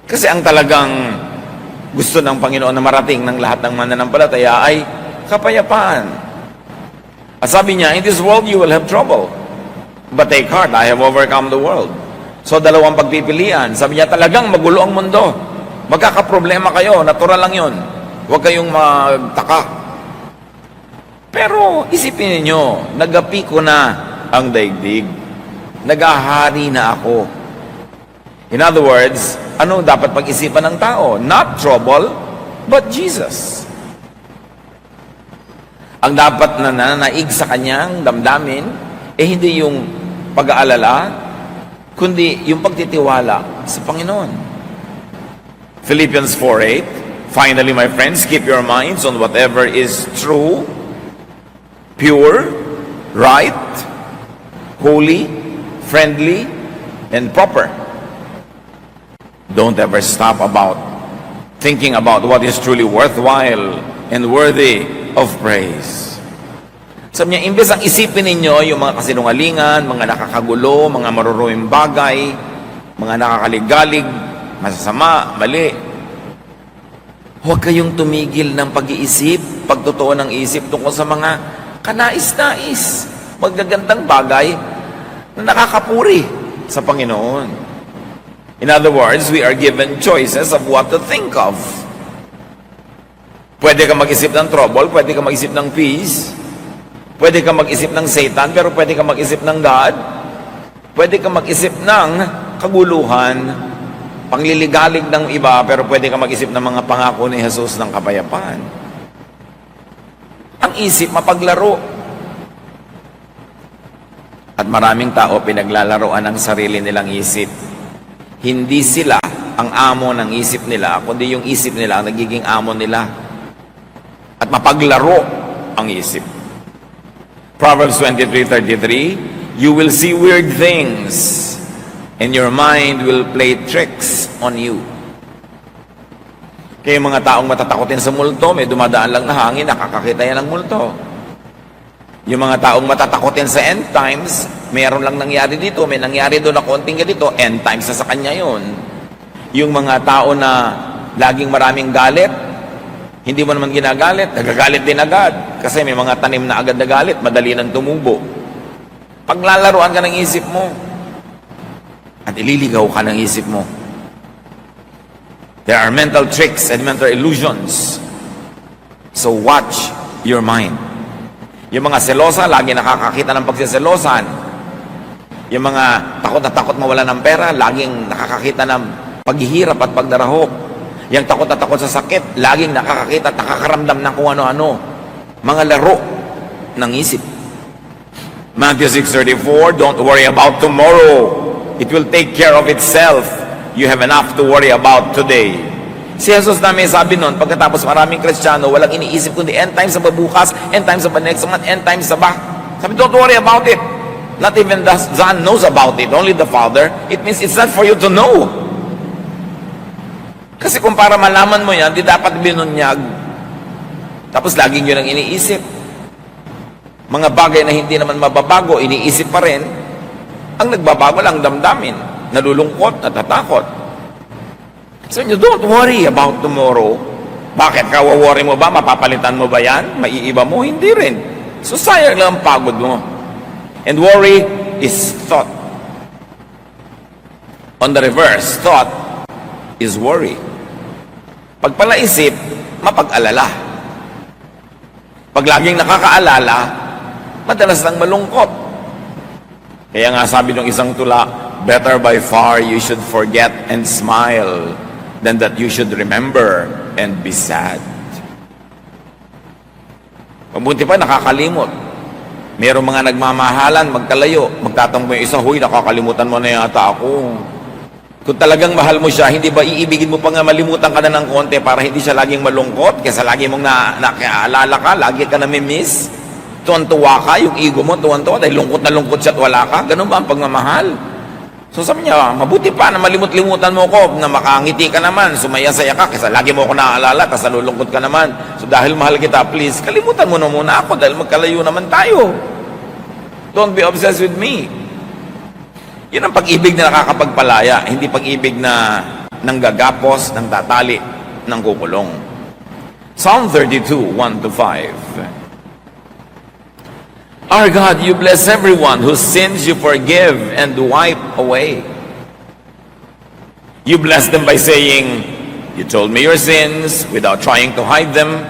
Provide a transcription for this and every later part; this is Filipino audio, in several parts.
Kasi ang talagang gusto ng Panginoon na marating ng lahat ng mananampalataya ay kapayapaan. At sabi niya, in this world you will have trouble. But take heart, I have overcome the world. So dalawang pagpipilian. Sabi niya, talagang magulo ang mundo. Magkakaproblema kayo, natural lang yun. Huwag kayong magtaka. Pero isipin niyo, nagapi ko na ang daigdig. Nagahari na ako. In other words, ano dapat pag-isipan ng tao? Not trouble, but Jesus. Ang dapat na nananaig sa kanyang damdamin, hindi yung pag-aalala, kundi yung pagtitiwala sa Panginoon. Philippians 4:8, finally, my friends, keep your minds on whatever is true, pure, right, holy, friendly, and proper. Don't ever stop thinking about what is truly worthwhile and worthy of praise. Sabi niya, imbes ang isipin ninyo yung mga kasinungalingan, mga nakakagulo, mga maruruing bagay, mga nakakaligalig, masasama, mali. Huwag kayong tumigil ng pag-iisip, pagtotoo ng isip tungkol sa mga kanais-nais, magagandang bagay na nakakapuri sa Panginoon. In other words, we are given choices of what to think of. Pwede ka mag-isip ng trouble, pwede ka mag-isip ng peace, pwede ka mag-isip ng Satan, pero pwede ka mag-isip ng God. Pwede ka mag-isip ng kaguluhan, pangliligalig ng iba, pero pwede ka mag-isip ng mga pangako ni Jesus ng kapayapaan. Ang isip, mapaglaro. At maraming tao pinaglalaroan ng sarili nilang isip. Hindi sila ang amo ng isip nila, kundi yung isip nila ang nagiging amo nila. At mapaglaro ang isip. Proverbs 23:33, you will see weird things, and your mind will play tricks on you. Kaya yung mga taong matatakotin sa multo, may dumadaan lang na hangin, nakakakita yan ng multo. Yung mga taong matatakotin sa end times, mayroon lang nangyari dito, may nangyari doon na konting ganito, end times na sa kanya yun. Yung mga tao na laging maraming galit, hindi mo naman ginagalit, nagagalit din agad. Kasi may mga tanim na agad na galit, madali nang tumubo. Paglalaruan ka ng isip mo, at ililigaw ka ng isip mo. There are mental tricks and mental illusions. So watch your mind. Yung mga selosa, lagi nakakakita ng pagsiselosan. Yung mga takot na takot mawala ng pera, laging nakakakita ng paghihirap at pagdarahop. Yung takot na takot sa sakit, laging nakakakita at nakakaramdam ng kung ano-ano. Mga laro ng isip. Matthew 6:34, don't worry about tomorrow. It will take care of itself. You have enough to worry about today. Si Jesus na may sabi nun, pagkatapos maraming Kristiyano, walang iniisip kundi end times sa babukas, end times sa next month, end times sa sabi, don't worry about it. Not even the Son knows about it, only the Father. It means it's not for you to know. Kasi kung para malaman mo yan, di dapat binunyag. Tapos laging yun ang iniisip. Mga bagay na hindi naman mababago, iniisip pa rin. Ang nagbabago lang damdamin, nalulungkot, natatakot. So, don't worry about tomorrow. Bakit? Kawaworry mo ba? Mapapalitan mo ba yan? Maiiba mo? Hindi rin. So, sayang lang ang pagod mo. And worry is thought. On the reverse, thought is worry. Pag palaisip, mapag-alala. Pag laging nakakaalala, madalas lang malungkot. Kaya nga sabi ng isang tula, better by far you should forget and smile than that you should remember and be sad. Mabuti pa, nakakalimot. Merong mga nagmamahalan, magkalayo, magtatampo yung isa, huy, nakakalimutan mo na yata ako. Kung talagang mahal mo siya, hindi ba iibigin mo pa nga malimutan ka na ng konti para hindi siya laging malungkot? Kesa lagi mong nakaalala ka, lagi ka namimiss. Tuwan-tuwa ka, yung ego mo, tuwan-tuwa, dahil lungkot na lungkot siya at wala ka. Ganun ba ang pagmamahal? So sabi niya, mabuti pa na malimut-limutan mo ko, na makangiti ka naman, sumaya-saya ka, kasi lagi mo ako naaalala, tapos nalulungkot ka naman. So dahil mahal kita, please, kalimutan mo na muna ako dahil magkalayo naman tayo. Don't be obsessed with me. Yun ang pag-ibig na nakakapagpalaya, hindi pag-ibig na nanggagapos, ng tatali, ng kukulong. Psalm 32, 1-5. Our God, you bless everyone whose sins you forgive and wipe away. You bless them by saying, you told me your sins without trying to hide them,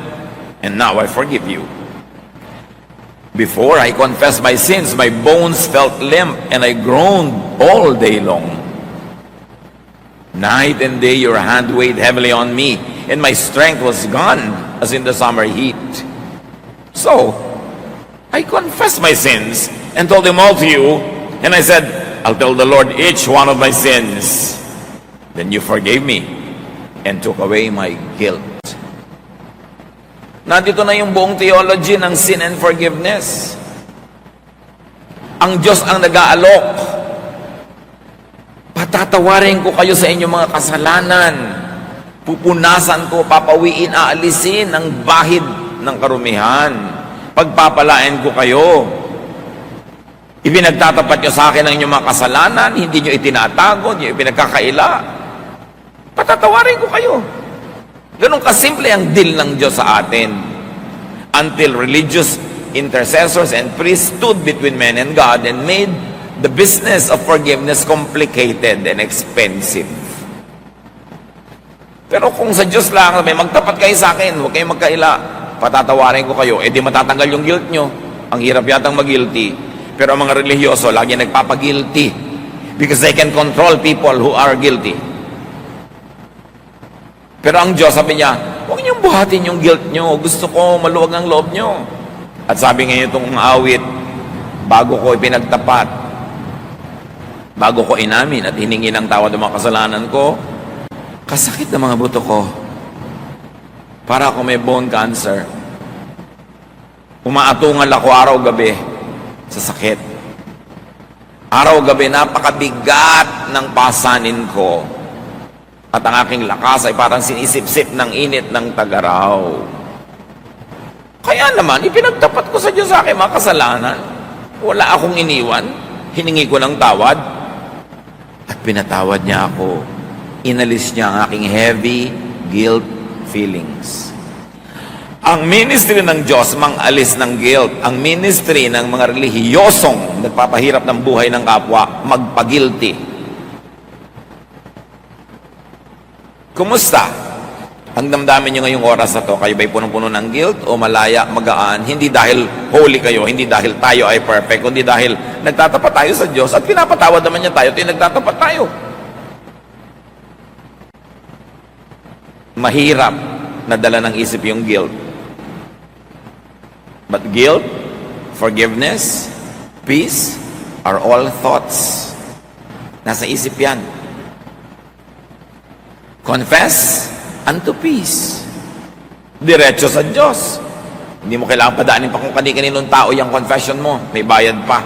and now I forgive you. Before I confessed my sins, my bones felt limp, and I groaned all day long. Night and day your hand weighed heavily on me, and my strength was gone as in the summer heat. So, I confessed my sins and told them all to you, and I said, I'll tell the Lord each one of my sins. Then you forgave me and took away my guilt. Nandito na yung buong theology ng sin and forgiveness. Ang Diyos ang nag-aalok. Patatawarin ko kayo sa inyong mga kasalanan. Pupunasan ko, papawiin, aalisin ang bahid ng karumihan. Pagpapalain ko kayo. Ipinagtatapat nyo sa akin ang inyong mga kasalanan, hindi nyo itinatago, hindi nyo ipinagkakaila. Patatawarin ko kayo. Ganun kasimple ang deal ng Diyos sa atin. Until religious intercessors and priests stood between men and God and made the business of forgiveness complicated and expensive. Pero kung sa Diyos lang, may magtapat kayo sa akin, huwag kayong magkaila, patatawarin ko kayo, di matatanggal yung guilt nyo. Ang hirap yatang mag-guilty. Pero ang mga religyoso, lagi nagpapag-guilty because they can control people who are guilty. Pero ang Diyos, sabi niya, huwag niyong buhatin yung guilt nyo. Gusto ko maluwag ang loob nyo. At sabi ngayon itong awit, bago ko ipinagtapat, bago ko inamin at hiningi ng tawad ng mga kasalanan ko, kasakit ng mga buto ko. Para ako may bone cancer. Umaatungal ako araw-gabi sa sakit. Araw-gabi, napakabigat ng pasanin ko. At ang aking lakas ay parang sinisip-sip ng init ng tagaraw. Kaya naman, ipinagtapat ko sa Diyos sa aking mga kasalanan. Wala akong iniwan. Hiningi ko ng tawad. At pinatawad niya ako. Inalis niya ang aking heavy guilt feelings. Ang ministry ng Diyos mang-alis ng guilt. Ang ministry ng mga relihiyosong nagpapahirap ng buhay ng kapwa, magpagilty. Kumusta? Ang damdamin nyo ngayong oras na to, kayo ba'y punong-puno ng guilt o malaya, magaan? Hindi dahil holy kayo, hindi dahil tayo ay perfect, kundi dahil nagtatapat tayo sa Diyos at pinapatawad naman niya tayo, nagtatapat tayo. Mahirap na dala ng isip yung guilt. But guilt, forgiveness, peace are all thoughts. Nasa isip yan. Confess unto peace. Diretso sa Diyos. Hindi mo kailangan padaanin pa kung kani-kaninong tao yung confession mo. May bayad pa.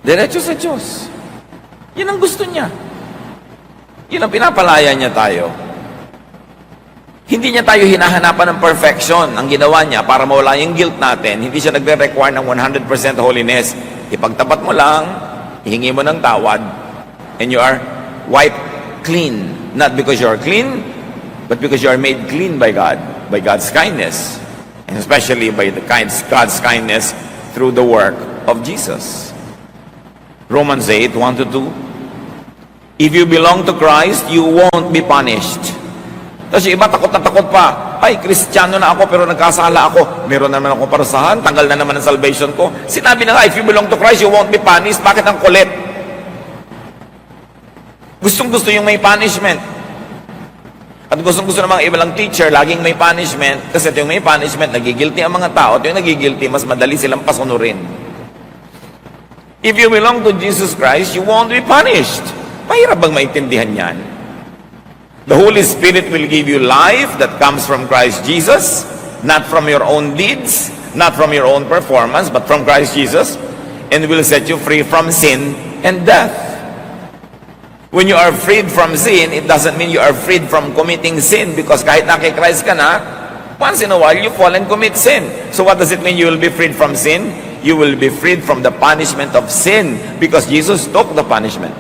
Diretso sa Diyos. Yan ang gusto niya. Yan ang pinapalaya niya tayo. Hindi niya tayo hinahanapan ng perfection. Ang ginawa niya para mawala yung guilt natin, hindi siya nagre-require ng 100% holiness. Ipagtapat mo lang, ihingi mo ng tawad, and you are wiped clean. Not because you are clean, but because you are made clean by God, by God's kindness, and especially by God's kindness through the work of Jesus. Romans 8, 1-2. If you belong to Christ, you won't be punished. Tapos yung iba, takot na takot pa. Ay, Kristiyano na ako, pero nagkasala ako. Meron naman akong parusahan, tanggal na naman ang salvation ko. Sinabi na nga, if you belong to Christ, you won't be punished. Bakit ang kulit? Gustong-gusto yung may punishment. At gustong-gusto ng mga ibalang teacher, laging may punishment. Kasi ito yung may punishment, nagigilty ang mga tao. Ito yung nagigilty, mas madali silang pasunurin. If you belong to Jesus Christ, you won't be punished. Mahirap bang maintindihan yan? The Holy Spirit will give you life that comes from Christ Jesus, not from your own deeds, not from your own performance, but from Christ Jesus, and will set you free from sin and death. When you are freed from sin, it doesn't mean you are freed from committing sin, because kahit na kay Christ ka na, once in a while you fall and commit sin. So what does it mean you will be freed from sin? You will be freed from the punishment of sin, because Jesus took the punishment.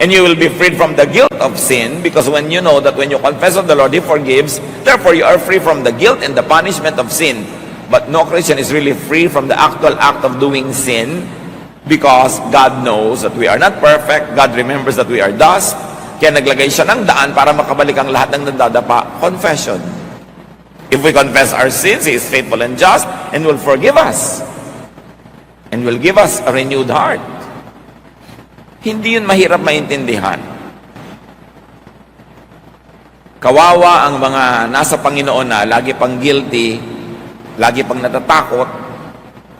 And you will be freed from the guilt of sin, because when you know that when you confess of the Lord, He forgives, therefore you are free from the guilt and the punishment of sin. But no Christian is really free from the actual act of doing sin, because God knows that we are not perfect. God remembers that we are dust. Kaya naglagay siya ng daan para makabalik ang lahat ng nandadapa. Confession. If we confess our sins, He is faithful and just and will forgive us and will give us a renewed heart. Hindi yun mahirap maintindihan. Kawawa ang mga nasa Panginoon na lagi pang guilty, lagi pang natatakot,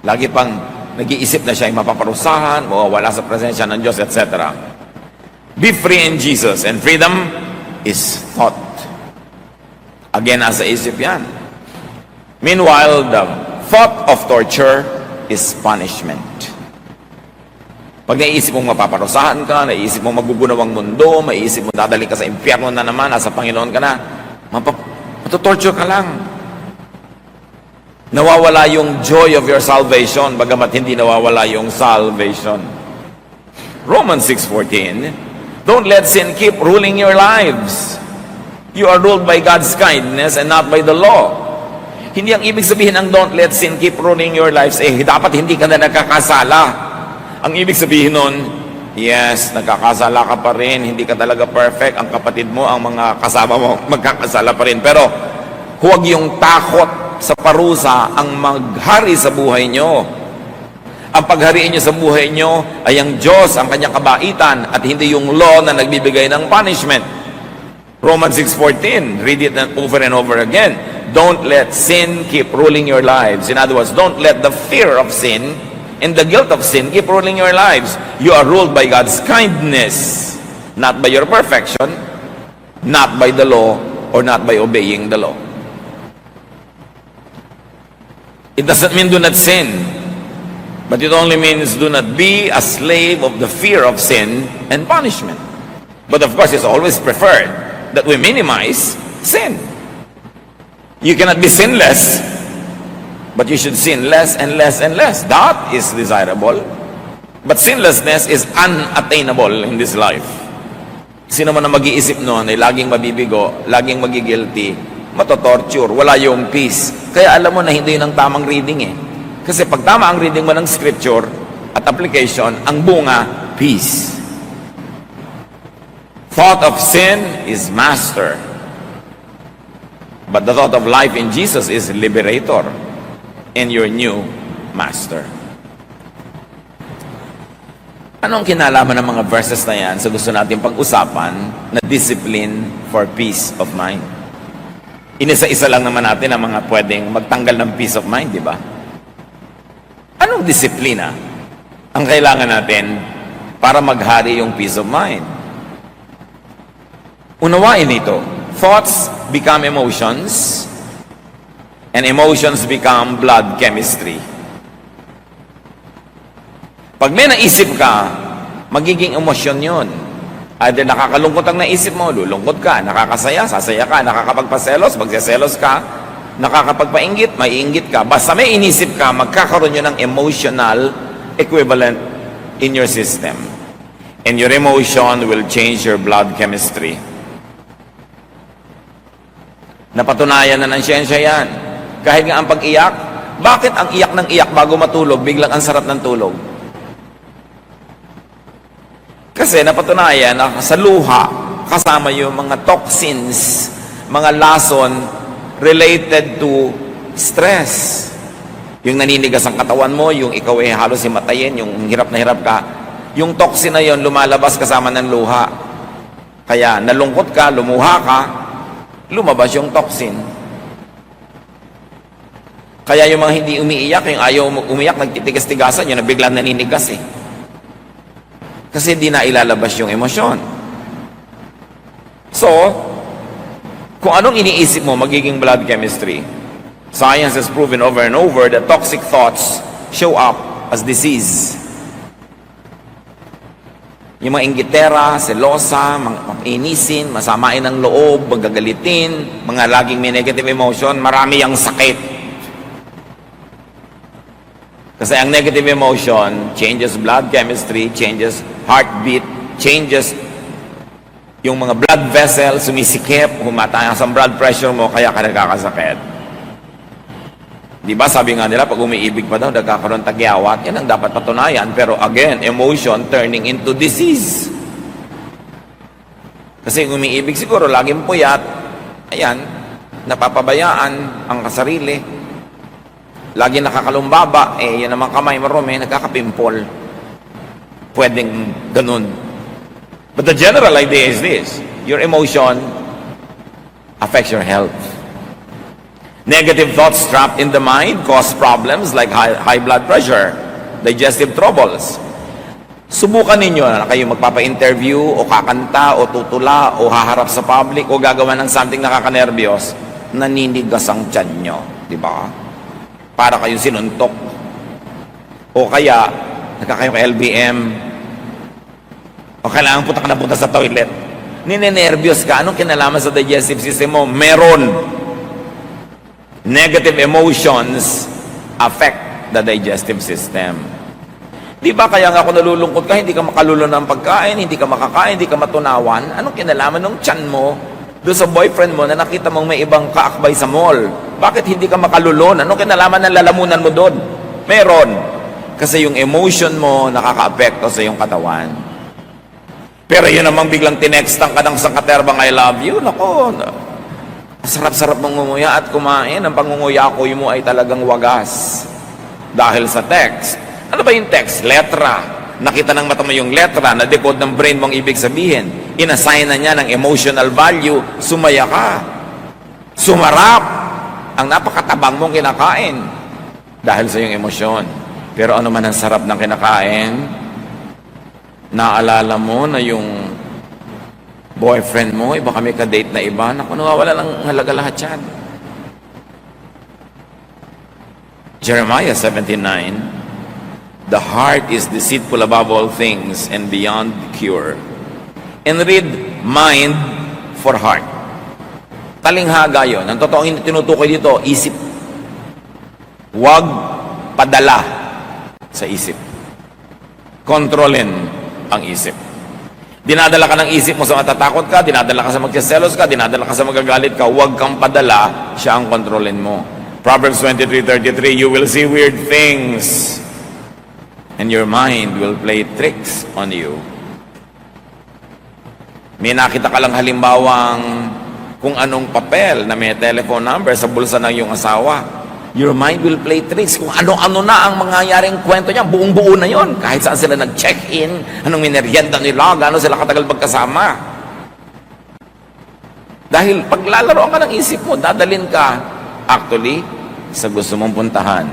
lagi pang nag-iisip na siya ay mapaparusahan, mawawala sa presensya ng Diyos, etc. Be free in Jesus, and freedom is thought. Again, nasa isip yan. Meanwhile, the thought of torture is punishment. Pag naiisip mong mapaparusahan ka, naiisip mong magugunaw ang mundo, maiisip mong dadali ka sa impyerno na naman, nasa Panginoon ka na, matutorture ka lang. Nawawala yung joy of your salvation, bagamat hindi nawawala yung salvation. Romans 6:14, don't let sin keep ruling your lives. You are ruled by God's kindness and not by the law. Hindi ang ibig sabihin ng don't let sin keep ruling your lives, dapat hindi ka na nagkakasala. Ang ibig sabihin nun, yes, nagkakasala ka pa rin, hindi ka talaga perfect, ang kapatid mo, ang mga kasama mo, magkakasala pa rin. Pero, huwag yung takot sa parusa ang maghari sa buhay nyo. Ang paghariin nyo sa buhay nyo ay ang Diyos, ang kanyang kabaitan, at hindi yung law na nagbibigay ng punishment. Romans 6:14, read it over and over again. Don't let sin keep ruling your lives. In other words, don't let the fear of sin and the guilt of sin keep ruling your lives. You are ruled by God's kindness, not by your perfection, not by the law, or not by obeying the law. It doesn't mean do not sin, but it only means do not be a slave of the fear of sin and punishment. But of course, it's always preferred that we minimize sin. You cannot be sinless, but you should sin less and less and less. That is desirable. But sinlessness is unattainable in this life. Sino man na mag-iisip noon ay laging mabibigo, laging magigilty, matotorture, wala yung peace. Kaya alam mo na hindi yun ang tamang reading eh. Kasi pag tama ang reading mo ng scripture at application, ang bunga, peace. Thought of sin is master. But the thought of life in Jesus is liberator and your new master. Anong kinalaman ng mga verses na yan sa gusto natin pag-usapan na discipline for peace of mind? Inisa-isa lang naman natin ang mga pwedeng magtanggal ng peace of mind, di ba? Anong disiplina ang kailangan natin para maghari yung peace of mind? Unawain ito. Thoughts become emotions, and emotions become blood chemistry. Pag may naisip ka, magiging emosyon yun. Either nakakalungkot ang naisip mo, lulungkot ka, nakakasaya, sasaya ka, nakakapagpaselos, magseselos ka, nakakapagpainggit, maiinggit ka. Basta may inisip ka, magkakaroon yun ng emotional equivalent in your system. And your emotion will change your blood chemistry. Napatunayan na ng siyensya yan. Kahit nga ang pag-iyak, bakit ang iyak ng iyak bago matulog, biglang ang sarap ng tulog? Kasi napatunayan na sa luha, kasama yung mga toxins, mga lason related to stress. Yung naninigas ang katawan mo, yung ikaw ay halos himatayin, yung hirap na hirap ka, yung toxin na yon lumalabas kasama ng luha. Kaya nalungkot ka, lumuha ka, lumabas yung toxin. Kaya yung mga hindi umiiyak, yung ayaw umiyak, nagtitigas-tigasan, yun na biglang naninigas eh. Kasi di na ilalabas yung emosyon. So, kung anong iniisip mo, magiging blood chemistry. Science has proven over and over that toxic thoughts show up as disease. Yung mga inggitera, selosa, mga inisin, masamain ng loob, magagalitin, mga laging may negative emotion, marami ang sakit. Kasi ang negative emotion changes blood chemistry, changes heartbeat, changes Yung mga blood vessel, sumisikip, humataas ang blood pressure mo, kaya ka nagkakasakit. Di ba sabi nga nila, pag umiibig pa daw, nagkakaroon tagyawat, yan ang dapat patunayan. Pero again, emotion turning into disease. Kasi umiibig siguro, laging puyat, ayan, napapabayaan ang kasarili. Lagi nakakalumbaba, yan naman kamay marumi, nagkakapimpol. Pwedeng ganun. But the general idea is this: your emotion affects your health. Negative thoughts trapped in the mind cause problems like high blood pressure, digestive troubles. Subukan ninyo na kayo magpapa-interview o kakanta o tutula o haharap sa public o gagawa ng something nakakanerbiyos, naninigas ang tiyan nyo, di ba? Para kayong sinuntok. O kaya, nagkakayo ka LBM, o kailangan punta sa toilet. Ninenervyos ka. Anong kinalaman sa digestive system mo? Meron. Negative emotions affect the digestive system. Di ba kaya nga kung nalulungkot ka, hindi ka makalulo ng pagkain, hindi ka makakain, hindi ka matunawan? Anong kinalaman ng tiyan mo doon sa boyfriend mo na nakita mong may ibang kaakbay sa mall? Bakit hindi ka makalulon? Anong kinalaman ng lalamunan mo doon? Meron. Kasi yung emotion mo nakaka-apekto sa iyong katawan. Pero yun namang biglang tinextan ka ng sangkaterbang I love you, nako, sarap-sarap mong nguya at kumain. Ang pangunguyakoy mo ay talagang wagas. Dahil sa text. Ano ba yung text? Letra. Nakita ng mata mo yung letra, na-decode ng brain mong ibig sabihin. Inassign na niya ng emotional value, sumaya ka. Sumarap. Ang napakatabang mong kinakain. Dahil sa iyong emosyon. Pero ano man ang sarap ng kinakain, naalala mo na yung boyfriend mo, iba kami ka-date na iba, naku, nawawala lang halaga lahat yan. Jeremiah 17:9, the heart is deceitful above all things and beyond cure. And read mind for heart. Talinghaga yun. Ang totoong tinutukoy dito, isip. Huwag padala sa isip. Kontrolin ang isip. Dinadala ka ng isip mo sa matatakot ka, dinadala ka sa magsiselos ka, dinadala ka sa magagalit ka, huwag kang padala, siya ang kontrolin mo. Proverbs 23:33, you will see weird things and your mind will play tricks on you. May nakita ka lang halimbawang kung anong papel na may telephone number sa bulsa ng iyong asawa. Your mind will play tricks. Kung ano-ano na ang mangyayaring kwento niya, buong-buo na yon. Kahit saan sila nag-check-in, anong minerienda nila, gano'n sila katagal magkasama. Dahil paglalaroan ka ng isip mo, dadalin ka actually sa gusto mong puntahan.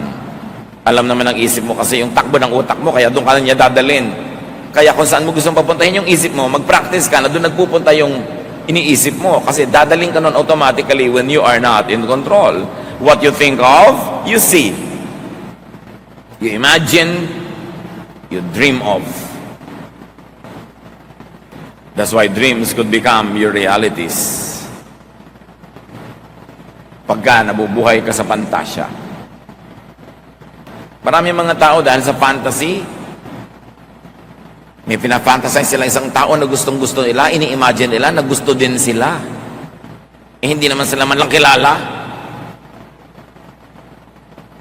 Alam naman ng isip mo kasi yung takbo ng utak mo, kaya doon ka na niya dadalin. Kaya kung saan mo gusto papuntahin yung isip mo, mag-practice ka na doon nagpupunta yung iniisip mo. Kasi dadalin ka nun automatically when you are not in control. What you think of, you see. You imagine, you dream of. That's why dreams could become your realities. Pagka nabubuhay ka sa pantasya. Marami mga tao dahil sa fantasy, may pinafantasize sila isang tao na gustong-gusto nila, ini-imagine nila na gusto din sila. Hindi naman sila man lang kilala.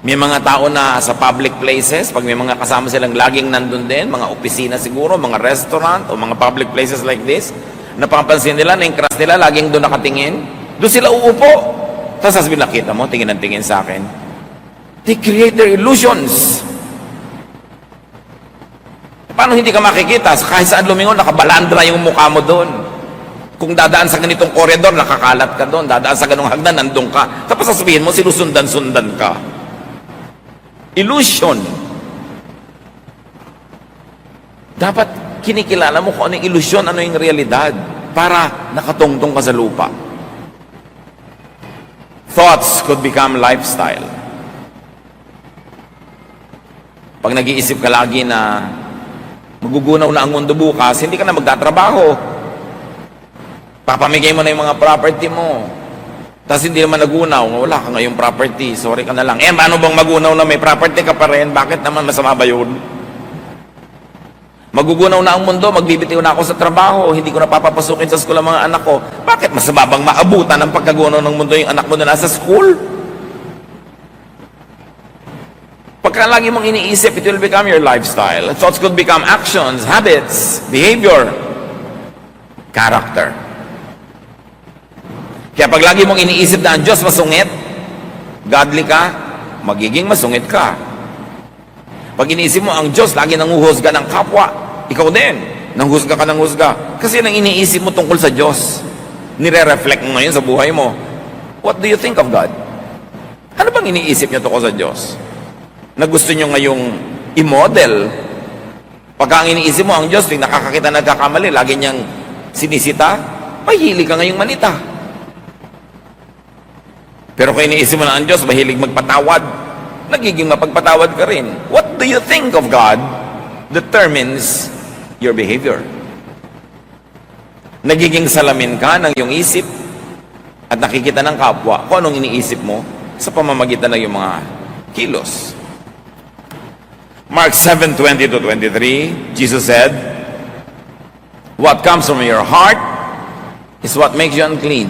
May mga tao na sa public places, pag may mga kasama silang laging nandun din, mga opisina siguro, mga restaurant, o mga public places like this, napapansin nila na yung crush nila laging doon nakatingin, doon sila uupo. Tapos sasabihin, nakita mo, tingin ang tingin sa akin. They create their illusions. Paano hindi ka makikita? Kahit saan lumingon, nakabalandra yung mukha mo doon. Kung dadaan sa ganitong koridor, nakakalat ka doon. Dadaan sa ganong hagdan, nandun ka. Tapos sasabihin mo, sinusundan-sundan ka. Illusion. Dapat kinikilala mo kung ano yung illusion, ano yung realidad, para nakatungtong ka sa lupa. Thoughts could become lifestyle. Pag nag-iisip ka lagi na magugunaw na ang mundo bukas, hindi ka na magtatrabaho. Papamigay mo na yung mga property mo. Tapos hindi naman nagunaw, wala ka ngayong property, sorry ka na lang. Paano bang magunaw na may property ka pa rin? Bakit naman masama ba yun? Magugunaw na ang mundo, magbibitiw na ako sa trabaho, hindi ko na papapasukin sa school ang mga anak ko. Bakit? Mas mababang maabutan ng pagkagunaw ng mundo yung anak mo na nasa school? Pagka lagi mong iniisip, it will become your lifestyle. Thoughts could become actions, habits, behavior, character. Kaya pag lagi mong iniisip na ang Diyos masungit, godly ka, magiging masungit ka. Pag iniisip mo ang Diyos lagi nanguhusga ng kapwa, ikaw din, nanghusga ka ng husga. Kasi nang iniisip mo tungkol sa Diyos, nire-reflect mo ngayon sa buhay mo. What do you think of God? Ano bang iniisip niyo tungkol sa Diyos? Na gusto niyo ngayong i-model? Pagka ang iniisip mo ang Diyos, yung nakakakita nagkakamali, lagi niyang sinisita, mahilig ka ngayong manita. Pero kung iniisip mo na ang Diyos, mahilig magpatawad, nagiging mapagpatawad ka rin. What do you think of God determines your behavior. Nagiging salamin ka ng iyong isip at nakikita ng kapwa kung anong iniisip mo sa pamamagitan ng iyong mga kilos. Mark 7:20-23, Jesus said, "What comes from your heart is what makes you unclean.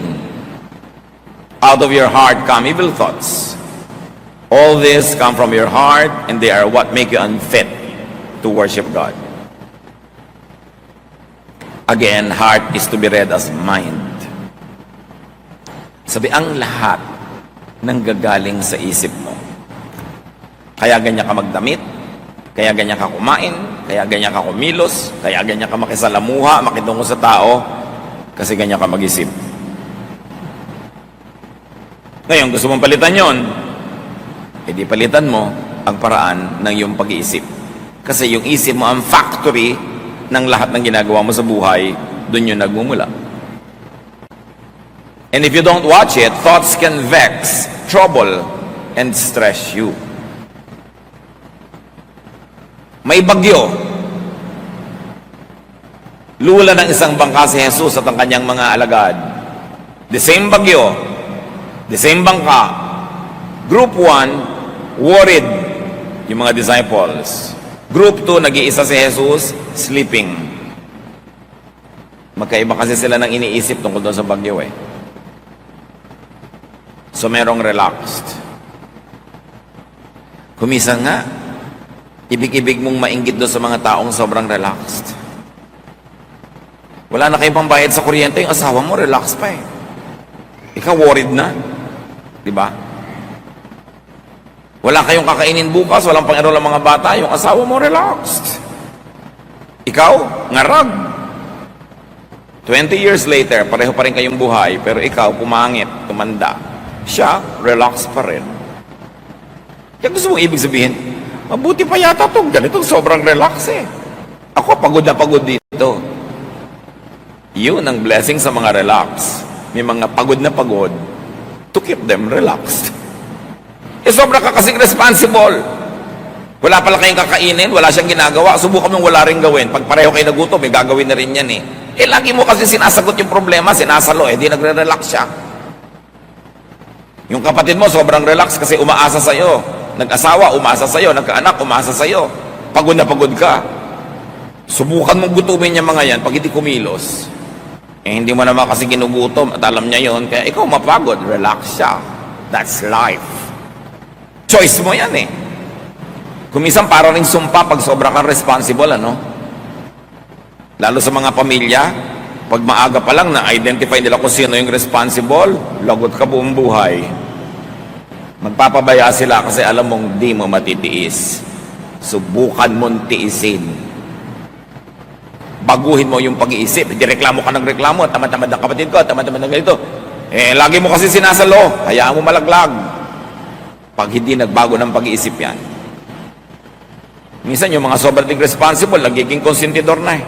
Out of your heart come evil thoughts. All this come from your heart, and they are what make you unfit to worship God." Again, heart is to be read as mind. Sabi, ang lahat ng gagaling sa isip mo. Kaya ganyan ka magdamit, kaya ganyan ka kumain, kaya ganyan ka kumilos, kaya ganyan ka makisalamuha, makitungo sa tao, kasi ganyan ka mag-isip. Ngayon, gusto mong palitan yon, edi palitan mo ang paraan ng iyong pag-iisip. Kasi yung isip mo ang factory ng lahat ng ginagawa mo sa buhay, doon yung nagmumula. And if you don't watch it, thoughts can vex, trouble, and stress you. May bagyo. Lula ng isang bangka si Jesus at ang kanyang mga alagad. The same bagyo, the same bangka. Group 1, worried yung mga disciples. Group 2, nag-iisa si Jesus, sleeping. Magkaiba kasi sila ng iniisip tungkol doon sa bagyo eh. So merong relaxed. Kumisan nga, ibig-ibig mong mainggit doon sa mga taong sobrang relaxed. Wala na kayong pambayad sa kuryente, yung asawa mo, relax pa eh. Ikaw worried na. Diba? Wala kayong kakainin bukas, walang pang-enroll ang mga bata, yung asawa mo relaxed. Ikaw, ngarag. 20 years later, pareho pa rin kayong buhay, pero ikaw, pumangit, tumanda. Siya, relaxed pa rin. Kaya gusto mong ibig sabihin, mabuti pa yata itong ganitong sobrang relax eh. Ako, pagod na pagod dito. Yun ang blessing sa mga relax. May mga pagod na pagod to keep them relaxed. Eh, sobra ka kasing responsible. Wala pala kayong kakainin, wala siyang ginagawa, subukan mong wala rin gawin. Pag pareho kayo nagutom, may gagawin na rin yan eh. Eh, lagi mo kasi sinasagot yung problema, sinasalo eh, di nagre-relax siya. Yung kapatid mo, sobrang relax kasi umaasa sa'yo. Nag-asawa, umaasa sa'yo. Nagkaanak, umaasa sa'yo. Pagod na pagod ka. Subukan mong gutumin niya mga yan pag hindi kumilos. Eh, hindi mo naman kasi ginugutom at alam niya yon, kaya ikaw mapagod, relax siya. That's life. Choice mo yan eh. Kumisan para rin sumpa pag sobra kang responsible, ano? Lalo sa mga pamilya, pag maaga pa lang na-identify nila kung sino yung responsible, lagot ka buong buhay. Magpapabaya sila kasi alam mong di mo matitiis. Subukan mong tiisin. Baguhin mo yung pag-iisip. Hindi reklamo ka ng reklamo, tamad-tamad ng kapatid ko, tamad-tamad ng ganito. Eh, lagi mo kasi sinasalo, hayaan mo malaglag. Pag hindi nagbago ng pag-iisip yan. Minsan yung mga sobrang responsible, nagiging konsentidor na eh.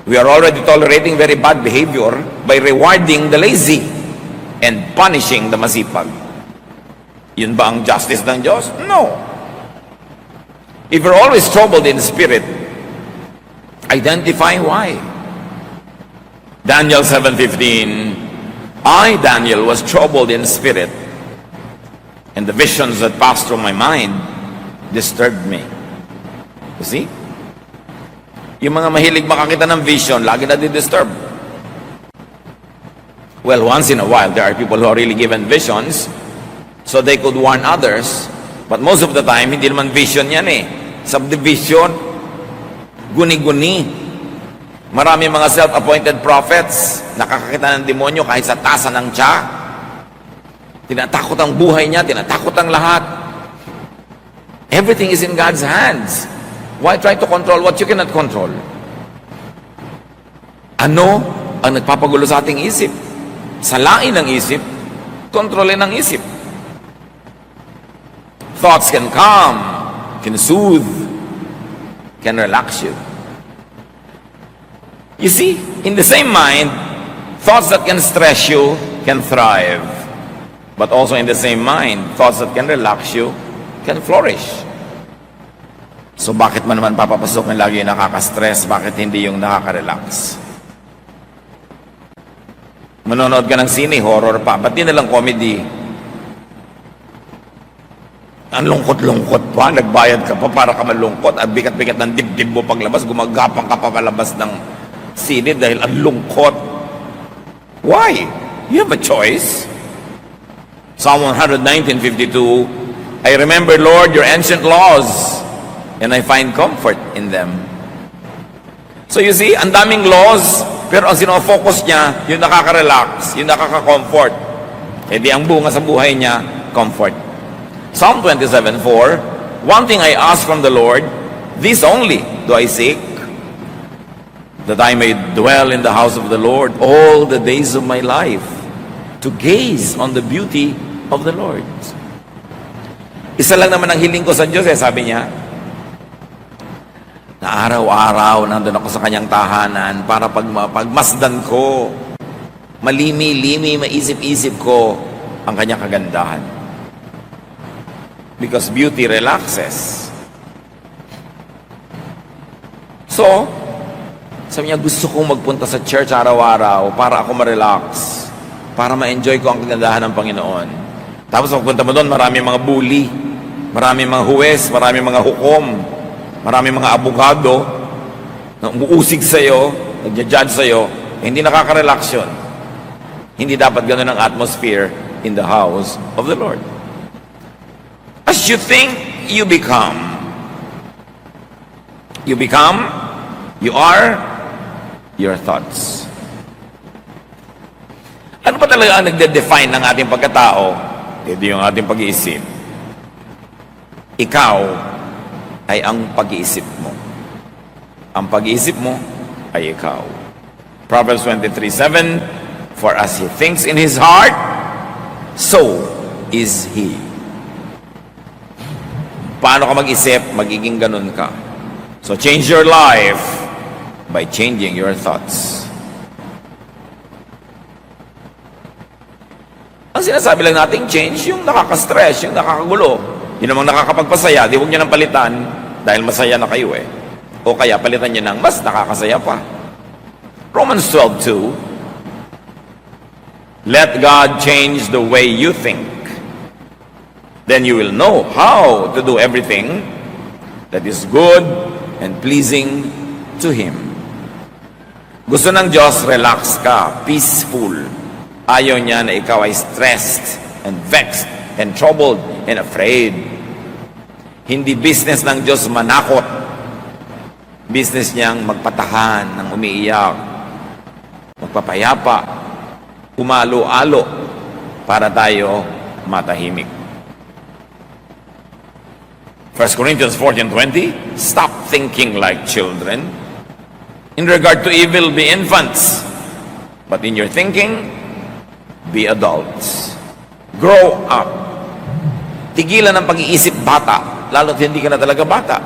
We are already tolerating very bad behavior by rewarding the lazy and punishing the masipag. Yun ba ang justice ng Diyos? No. If you're always troubled in spirit, identify why. Daniel 7:15, I, Daniel, was troubled in spirit, and the visions that passed through my mind disturbed me. You see? Yung mga mahilig makakita ng vision, lagi na di-disturb. Well, once in a while, there are people who are really given visions so they could warn others. But most of the time, hindi naman vision yan eh. Subdivision, guni-guni. Marami mga self-appointed prophets, nakakakita ng demonyo kahit sa tasa ng tiya. Tinatakot ang buhay niya, tinatakot ang lahat. Everything is in God's hands. Why try to control what you cannot control? Ano ang nagpapagulo sa ating isip? Salain ang isip, kontrolin ang isip. Thoughts can calm, can soothe, can relax you. You see, in the same mind, thoughts that can stress you can thrive. But also in the same mind, thoughts that can relax you can flourish. So bakit man naman papapasok na lagi yung nakaka-stress? Bakit hindi yung nakaka-relax? Manonood ka ng sine, horror pa. Ba't di nalang comedy? Ang lungkot-lungkot pa. Nagbayad ka pa para ka malungkot. Ang bigat-bigat ng dibdib mo paglabas. Gumagapang ka pa palabas ng sine dahil ang lungkot. Why? You have a choice. Psalm 119:52, I remember, Lord, your ancient laws, and I find comfort in them. So you see, ang daming laws, pero ang sinofocus niya, yung nakaka-relax, yung nakaka-comfort. E di ang bunga sa buhay niya, comfort. Psalm 27:4, one thing I ask from the Lord, this only do I seek, that I may dwell in the house of the Lord all the days of my life, to gaze on the beauty of the Lord. Isa lang naman ang hiling ko sa Diyos, sabi niya, na araw-araw nandun ako sa kanyang tahanan para pagmasdan ko, malimi-limi, maisip-isip ko ang kanyang kagandahan. Because beauty relaxes. So, sabi niya, gusto kong magpunta sa church araw-araw para ako ma-relax, para ma-enjoy ko ang kagandahan ng Panginoon. Tapos pagpunta mo doon, marami mga bully, marami mga huwes, marami mga hukom, marami mga abogado na umuusig sa'yo, nagja-judge sa'yo, hindi nakaka-relax yun. Hindi dapat ganun ang atmosphere in the house of the Lord. As you think, you become. You become, you are your thoughts. Ano ba talaga ang nagde-define ng ating pagkatao? Hindi yung ating pag-iisip. Ikaw ay ang pag-iisip mo. Ang pag-iisip mo ay ikaw. Proverbs 23:7, for as he thinks in his heart, so is he. Paano ka mag-isip, magiging ganun ka. So change your life by changing your thoughts. Ang sinasabi lang nating change, yung nakaka-stress, yung nakakagulo. Yun namang nakakapagpasaya, di huwag niya ng palitan dahil masaya na kayo eh. O kaya palitan niya ng mas nakakasaya pa. Romans 12:2, let God change the way you think. Then you will know how to do everything that is good and pleasing to Him. Gusto ng Diyos, relax ka, peaceful. Ayaw niya na ikaw ay stressed and vexed and troubled and afraid. Hindi business ng Diyos manakot. Business niyang magpatahan ng umiiyak, magpapayapa, umalo-alo para tayo matahimik. 1 Corinthians 14:20, stop thinking like children. In regard to evil, be infants. But in your thinking, be adults. Grow up. Tigilan ang pag-iisip bata, lalo't hindi ka na talaga bata.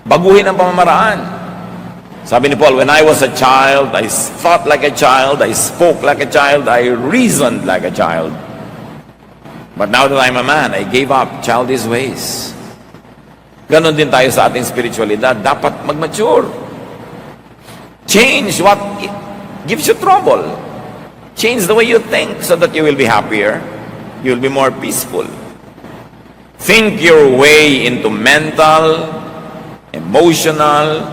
Baguhin ang pamamaraan. Sabi ni Paul, when I was a child, I thought like a child, I spoke like a child, I reasoned like a child. But now that I'm a man, I gave up childish ways. Ganon din tayo sa ating spiritualidad. Dapat mag-mature. Change what gives you trouble. Change the way you think so that you will be happier. You will be more peaceful. Think your way into mental, emotional,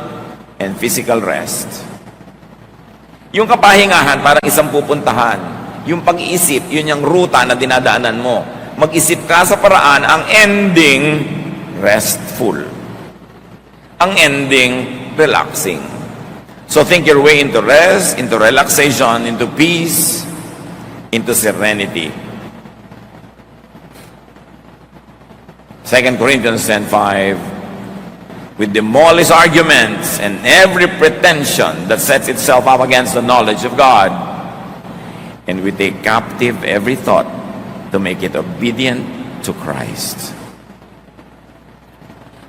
and physical rest. Yung kapahingahan, parang isang pupuntahan. Yung pag-iisip, yun yung ruta na dinadaanan mo. Mag-isip ka sa paraan, ang ending, restful. Ang ending, relaxing. So think your way into rest, into relaxation, into peace, into serenity. 2 Corinthians 10:5, we demolish arguments and every pretension that sets itself up against the knowledge of God, and we take captive every thought to make it obedient to Christ.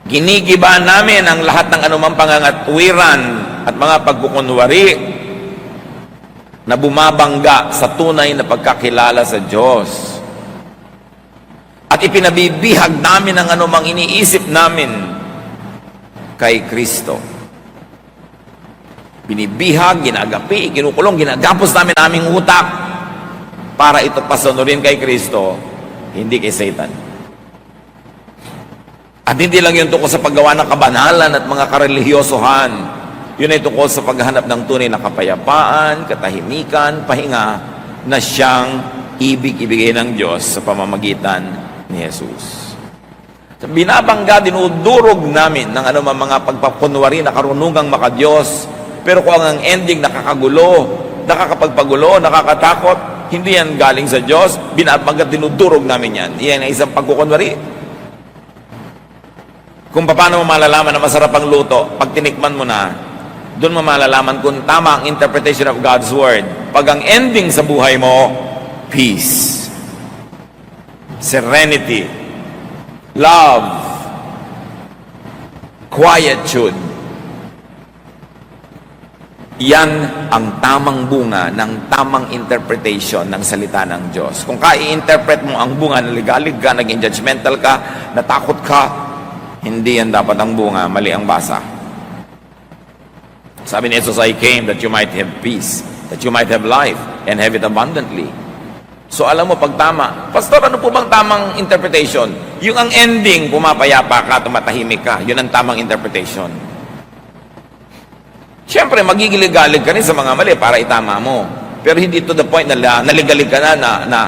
Ginigiba namin ang lahat ng anumang pangangatwiran at mga pagkukunwari na bumabangga sa tunay na pagkakilala sa Diyos. At ipinabibihag namin ang anumang iniisip namin kay Kristo. Binibihag, ginagapi, kinukulong, ginagapos namin aming utak para ito pasunurin kay Kristo, hindi kay Satan. At hindi lang yun tungkol sa paggawa ng kabanalan at mga karelihiyosohan. Yun ay tungkol sa paghahanap ng tunay na kapayapaan, katahimikan, pahinga na siyang ibig-ibigay ng Diyos sa pamamagitan ni Jesus. Binabangga, dinudurog namin ng anumang mga pagpapunwari na karunungang makadiyos. Pero kung ang ending nakakagulo, nakakapagpagulo, nakakatakot, hindi yan galing sa Diyos, binabangga, dinudurog namin yan. Iyan ay isang pagkukunwari. Kung paano mo malalaman na masarap ang luto, pag tinikman mo na, doon mo malalaman kung tama ang interpretation of God's Word. Pag ang ending sa buhay mo, peace, serenity, love, quietude. Yan ang tamang bunga ng tamang interpretation ng salita ng Diyos. Kung i-interpret mo ang bunga, naligalig ka, naging judgmental ka, natakot ka, hindi yan dapat ang bunga, mali ang basa. Sabi ni Jesus, I came that you might have peace, that you might have life, and have it abundantly. So alam mo, pag tama, Pastor, ano po bang tamang interpretation? Yung ang ending, pumapayapa ka, tumatahimik ka, yun ang tamang interpretation. Siyempre, magigilig-galig ka rin sa mga mali para itama mo. Pero hindi to the point na naligalig ka na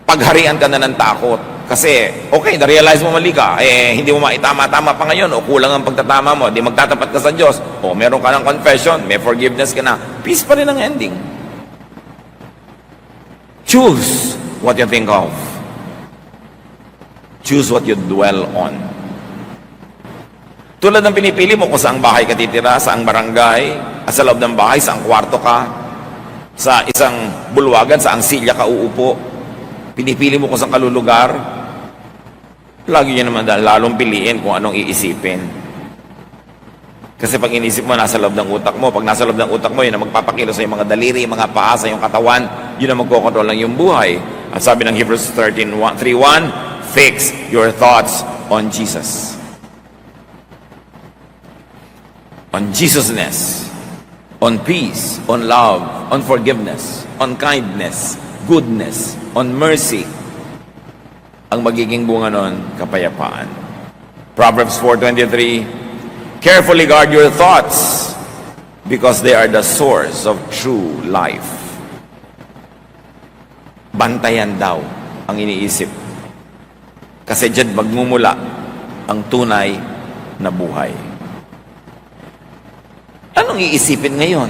pagharian ka na ng takot. Kasi, okay, na-realize mo mali ka, hindi mo maitama-tama pa ngayon, o kulang ang pagtatama mo, di magtatapat ka sa Diyos, o meron ka ng confession, may forgiveness ka na, peace pa rin ang ending. Choose what you think of. Choose what you dwell on. Tulad ng pinipili mo kung saang bahay ka titira, saang barangay, at sa loob ng bahay, saang kwarto ka, sa isang bulwagan, saang silya ka uupo, pinipili mo kung saan kalulugar, lagi nyo naman lalong piliin kung anong iisipin. Kasi pag inisip mo, nasa loob ng utak mo. Pag nasa loob ng utak mo, yun ang magpapakilo sa iyong mga daliri, mga paa, sa iyong katawan, yun ang magkokontrol ng iyong buhay. At sabi ng Hebrews 3:1, fix your thoughts on Jesus. On Jesusness, on peace, on love, on forgiveness, on kindness, goodness, on mercy. Ang magiging bunga nun, kapayapaan. Proverbs 4:23, carefully guard your thoughts because they are the source of true life. Bantayan daw ang iniisip. Kasi dyan magmumula ang tunay na buhay. Anong iisipin ngayon?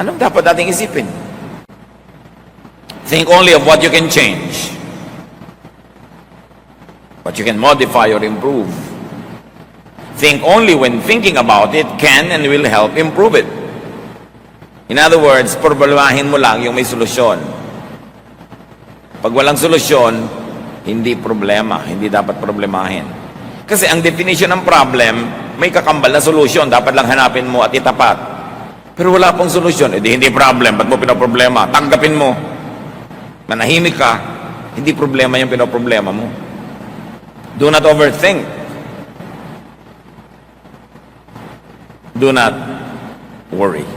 Anong dapat nating isipin? Think only of what you can change, what you can modify or improve. Think only when thinking about it can and will help improve it. In other words, problemahin mo lang yung may solusyon. Pag walang solusyon, hindi problema, hindi dapat problemahin. Kasi ang definition ng problem, may kakambal na solusyon, dapat lang hanapin mo at itapat. Pero wala pong solusyon, edi hindi problem, ba't mo pinoproblema? Tanggapin mo. Manahimik ka, hindi problema yung pinoproblema mo. Do not overthink. Do not worry.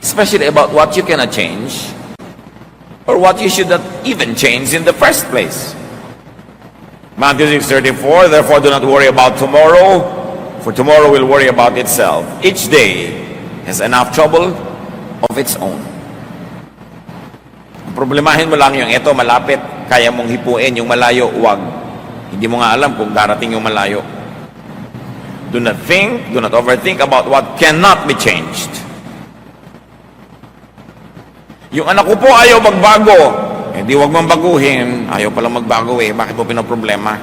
Especially about what you cannot change or what you should not even change in the first place. Matthew 6:34, therefore do not worry about tomorrow, for tomorrow will worry about itself. Each day has enough trouble of its own. Problemahin mo lang yung eto malapit, kaya mong hipuin, yung malayo, wag. Hindi mo nga alam kung darating yung malayo. Do not overthink about what cannot be changed. Yung anak ko po ayaw magbago. Hindi wag mong baguhin. Ayaw palang magbago eh. Bakit mo pinoproblema?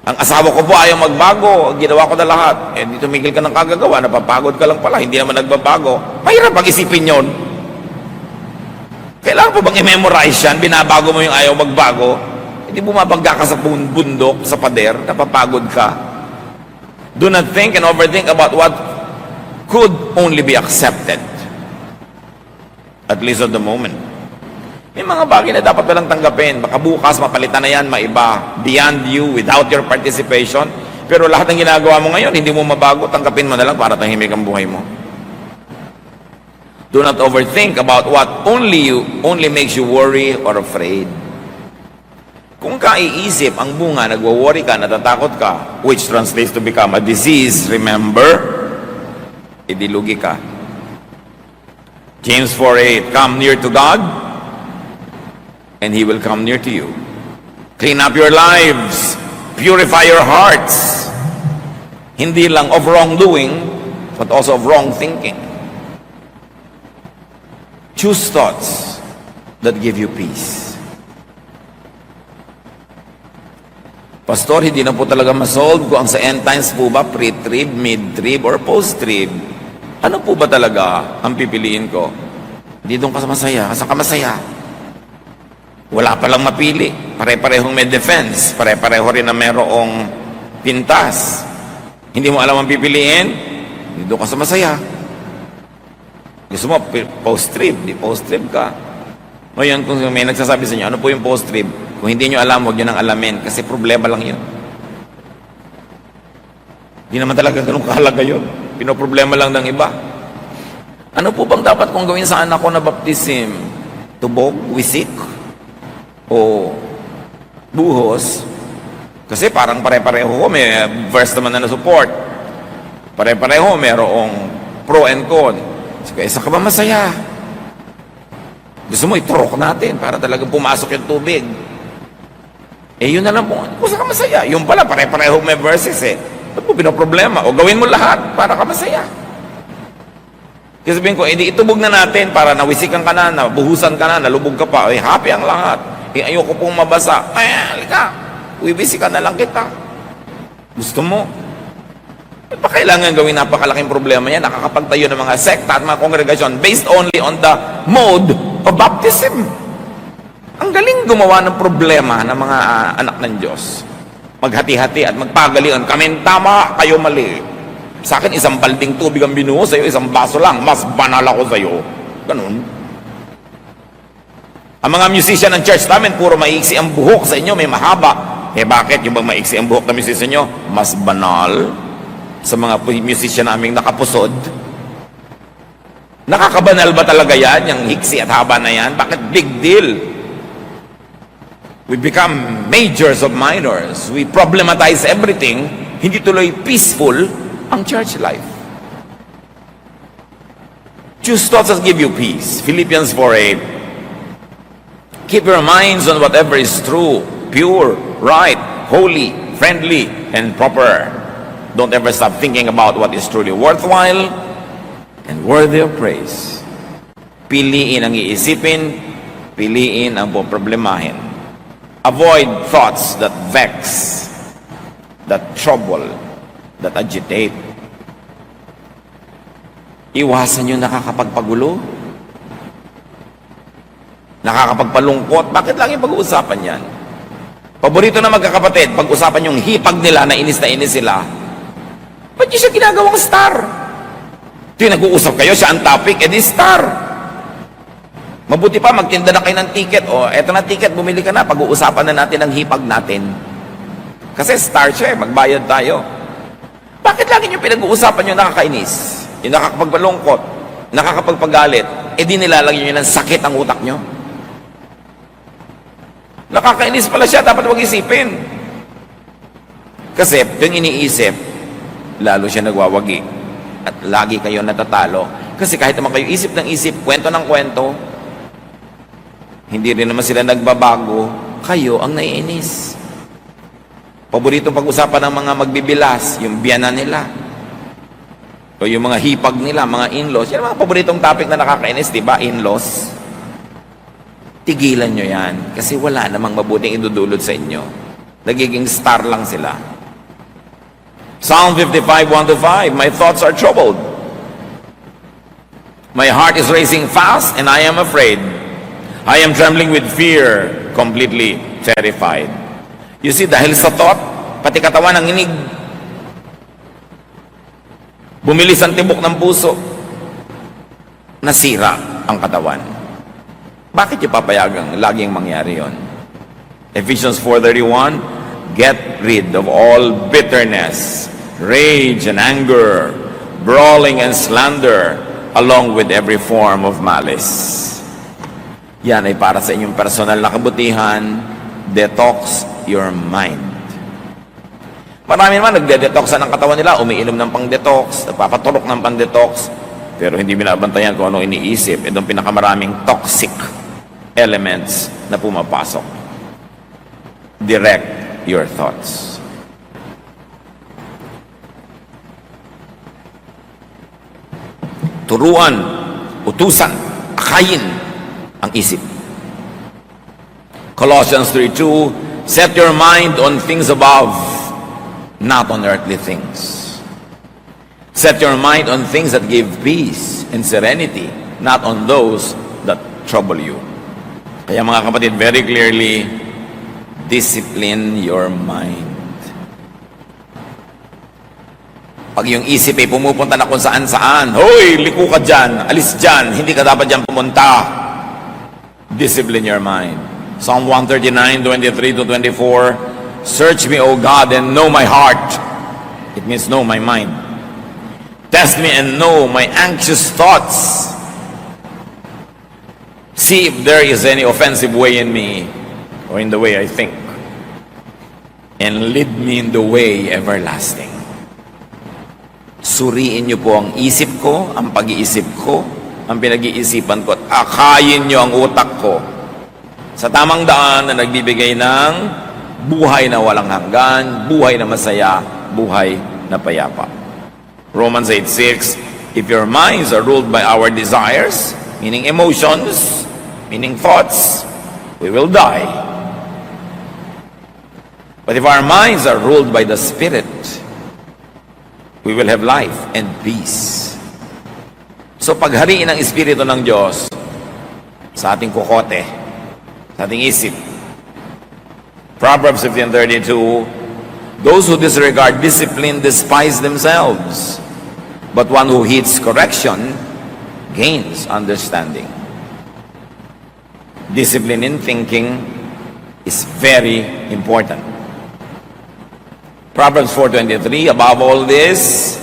Ang asawa ko po ayaw magbago. Ginawa ko na lahat. Di tumigil ka ng kagagawa. Napapagod ka lang pala. Hindi naman nagbabago. Mahirap pag-isipin yun. Kailangan po bang i-memorize yan? Binabago mo yung ayaw magbago? Hindi bumabagga ka sa bundok, sa pader, napapagod ka. Do not think and overthink about what could only be accepted. At least at the moment. May mga bagay na dapat walang tanggapin. Baka bukas, mapalitan na yan, maiba. Beyond you, without your participation. Pero lahat ng ginagawa mo ngayon, hindi mo mabago, tanggapin mo na lang para tahimik ang buhay mo. Do not overthink about what only makes you worry or afraid. Kung kaiisip ang bunga, nagwo-worry ka, natatakot ka, which translates to become a disease, remember, idilugi ka. James 4:8, come near to God, and He will come near to you. Clean up your lives, purify your hearts. Hindi lang of wrongdoing, but also of wrong thinking. Choose thoughts that give you peace. Pastor, hindi na po talaga masolve kung ang sa end times po ba, pre-trib, mid-trib, or post-trib. Ano po ba talaga ang pipiliin ko? Hindi doon ka masaya. Asa ka masaya? Wala palang mapili. Pare-parehong may defense. Pare-pareho rin na merong pintas. Hindi mo alam ang pipiliin? Hindi doon ka masaya. Gusto mo, post-trib. Di post-trib ka. Ngayon, kung may nagsasabi sa inyo, ano po yung post-trib? Kung hindi nyo alam, huwag nyo nang alamin. Kasi problema lang yun. Hindi naman talaga ganun kahalaga yun. Pinoproblema lang ng iba. Ano po bang dapat kong gawin sa anak ko na baptism? Tubog? Wisik? O buhos? Kasi parang pare-pareho ko. May verse naman na support. Pare-pareho, mayroong pro and con. So, kaysa ka ba masaya? Gusto mo, iturok natin para talagang pumasok yung tubig. Yun na lang po. Kung saan ka masaya? Yung pala, pare-pareho may verses eh. Ba't mo pinoproblema? O gawin mo lahat para ka masaya. Kasi sabihin ko, edi itubog na natin para nawisikan ka na, nabuhusan ka na, nalubog ka pa. Happy ang lahat. Ayoko pong mabasa. Halika. Uibisikan na lang kita. Gusto mo? Pa kailangan gawin napakalaking problema yan? Nakakapagtayo ng mga sekta at mga kongregasyon based only on the mode of baptism. Ang galing gumawa ng problema ng mga anak ng Diyos. Maghati-hati at magpagalingan. Kami tama, kayo mali. Sa akin, isang balding tubig ang binuho sa'yo, isang baso lang. Mas banal ako sa'yo. Ganun. Ang mga musician ng church namin, puro maiksi ang buhok sa inyo, may mahaba. Bakit? Yung bang maiksi ang buhok ng musician nyo? Mas banal sa mga musician naming nakapusod. Nakakabanal ba talaga yan? Yung hiksi at haba na yan? Bakit big deal? We become majors of minors. We problematize everything. Hindi tuloy peaceful ang church life. Choose thoughts that give you peace. Philippians 4:8. Keep your minds on whatever is true, pure, right, holy, friendly, and proper. Don't ever stop thinking about what is truly worthwhile and worthy of praise. Piliin ang iisipin, piliin ang poproblemahin. Avoid thoughts that vex, that trouble, that agitate. Iwasan yung nakakapagpagulo, nakakapagpalungkot. Bakit lang yung pag-uusapan yan? Paborito na magkakapatid, pag-usapan yung hipag nila na inis sila. Ba't yung siya ginagawang star? Ito yung nag-uusap kayo, siya ang topic, edi star. Mabuti pa, magtinda na kayo ng ticket. O, eto na ticket, bumili ka na. Pag-uusapan na natin ang hipag natin. Kasi star siya, magbayad tayo. Bakit lagi nyo pinag-uusapan yung nakakainis? Yung nakakapagpalungkot, nakakapagpagalit, di nilalagyan nyo ng sakit ang utak nyo? Nakakainis pala siya, dapat wag isipin. Kasi yung iniisip, lalo siya nagwawagi. At lagi kayo natatalo. Kasi kahit naman kayo isip ng isip, kwento ng kwento, hindi rin naman sila nagbabago, kayo ang naiinis. Paborito pag-usapan ng mga magbibilas, yung biyanan nila. O yung mga hipag nila, mga in-laws. Yan ang mga paboritong topic na nakakainis, di ba? In-laws. Tigilan nyo yan. Kasi wala namang mabuting idudulot sa inyo. Nagiging star lang sila. Psalm 55, 1-5, my thoughts are troubled. My heart is racing fast and I am afraid. I am trembling with fear, completely terrified. You see, dahil sa thought, pati katawan ng inig. Bumilis ang tibok ng puso. Nasira ang katawan. Bakit yung papayagang laging mangyari yon? Ephesians 4:31, get rid of all bitterness, rage and anger, brawling and slander, along with every form of malice. Yan ay para sa inyong personal na kabutihan. Detox your mind. Marami naman nagde-detoxan ng katawan nila, umiinom ng pang-detox, nagpapatulok ng pang-detox, pero hindi binabantayan kung anong iniisip. Itong pinakamaraming toxic elements na pumapasok. Direct your thoughts. Turuan, utusan, akayin ang isip. Colossians 3:2, set your mind on things above, not on earthly things. Set your mind on things that give peace and serenity, not on those that trouble you. Kaya mga kapatid, very clearly, discipline your mind. Pag yung isip ay pumupunta na kung saan-saan, hoy, liko ka dyan, alis dyan, hindi ka dapat dyan pumunta. Discipline your mind. Psalm 139, 23-24, search me, O God, and know my heart. It means know my mind. Test me and know my anxious thoughts. See if there is any offensive way in me, or in the way I think, and lead me in the way everlasting. Suriin niyo po ang isip ko, ang pag-iisip ko, ang pinag-iisipan ko, at akayin niyo ang utak ko sa tamang daan na nagbibigay ng buhay na walang hanggan, buhay na masaya, buhay na payapa. Romans 8:6, if your minds are ruled by our desires, meaning emotions, meaning thoughts, we will die. But if our minds are ruled by the Spirit, we will have life and peace. So paghariin ang Espiritu ng Diyos sa ating kokote, sa ating isip. Proverbs 15:32, those who disregard discipline despise themselves, but one who heeds correction gains understanding. Discipline in thinking is very important. Proverbs 4:23, above all this,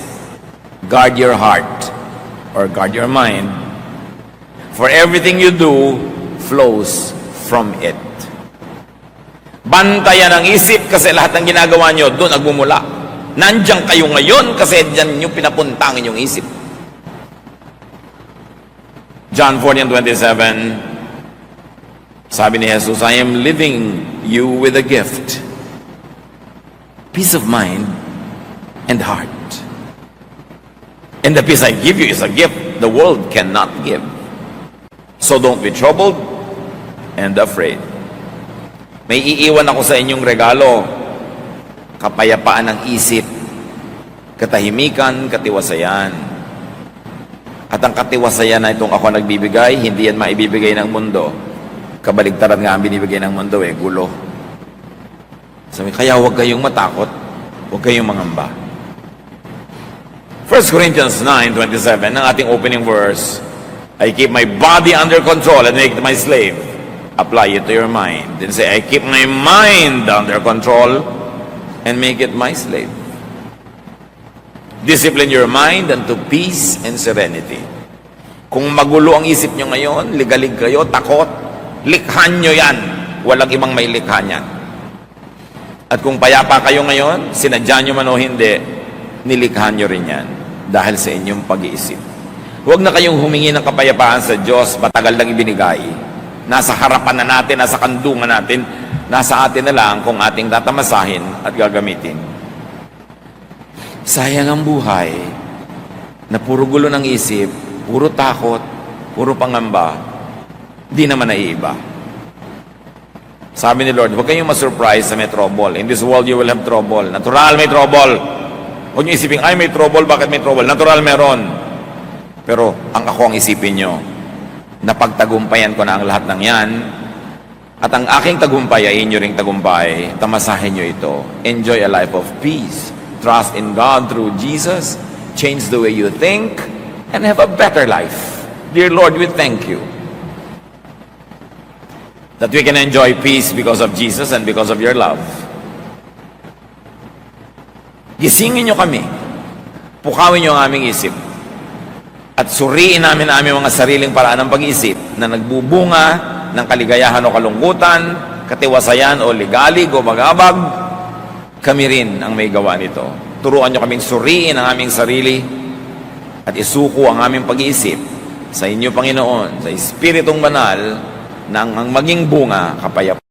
guard your heart, or guard your mind, for everything you do flows from it. Bantayan ang isip kasi lahat ng ginagawa nyo doon nagmumula. Nandiyan kayo ngayon kasi diyan nyo pinapunta ang inyong isip. John 14:27, sabi ni Jesus, I am leaving you with a gift, peace of mind and heart. And the peace I give you is a gift the world cannot give. So don't be troubled and afraid. May iiwan ako sa inyong regalo, kapayapaan ng isip, katahimikan, katiwasayan. At ang katiwasayan na itong ako nagbibigay, hindi yan maibibigay ng mundo. Kabaligtaran nga ang binibigay ng mundo, gulo. Sabi, kaya huwag kayong matakot, huwag kayong mangamba. 1 Corinthians 9:27, ang ating opening verse, I keep my body under control and make it my slave. Apply it to your mind. Then say, I keep my mind under control and make it my slave. Discipline your mind unto peace and serenity. Kung magulo ang isip nyo ngayon, ligalig kayo, takot, likhan nyo yan. Walang ibang may likha niyan. At kung payapa kayo ngayon, sinadya nyo man o hindi, nilikha nyo rin yan dahil sa inyong pag-iisip. Huwag na kayong humingi ng kapayapaan sa Diyos, matagal lang ibinigay. Nasa harapan na natin, nasa kandungan natin, nasa atin na lang kung ating tatamasahin at gagamitin. Sayang ang buhay na puro gulo ng isip, puro takot, puro pangamba, di naman naiiba. Sabi ni Lord, huwag kayong masurprise sa may trouble. In this world, you will have trouble. Natural, may trouble. Huwag niyo isipin, ay, may trouble, bakit may trouble? Natural, meron. Pero, ako ang isipin nyo, napagtagumpayan ko na ang lahat ng yan, at ang aking tagumpay ay inyo ring tagumpay, tamasahin nyo ito. Enjoy a life of peace. Trust in God through Jesus. Change the way you think, and have a better life. Dear Lord, we thank you that we can enjoy peace because of Jesus and because of your love. Gisingin nyo kami. Pukawin nyo ang aming isip. At suriin namin ang aming mga sariling paraan ng pag-iisip na nagbubunga ng kaligayahan o kalungkutan, katiwasayan o ligalig o magabag. Kami rin ang may gawa nito. Turuan nyo kaming suriin ang aming sarili at isuko ang aming pag-iisip sa inyo, Panginoon, sa Espiritong Banal, nang ang maging bunga kapayapaan.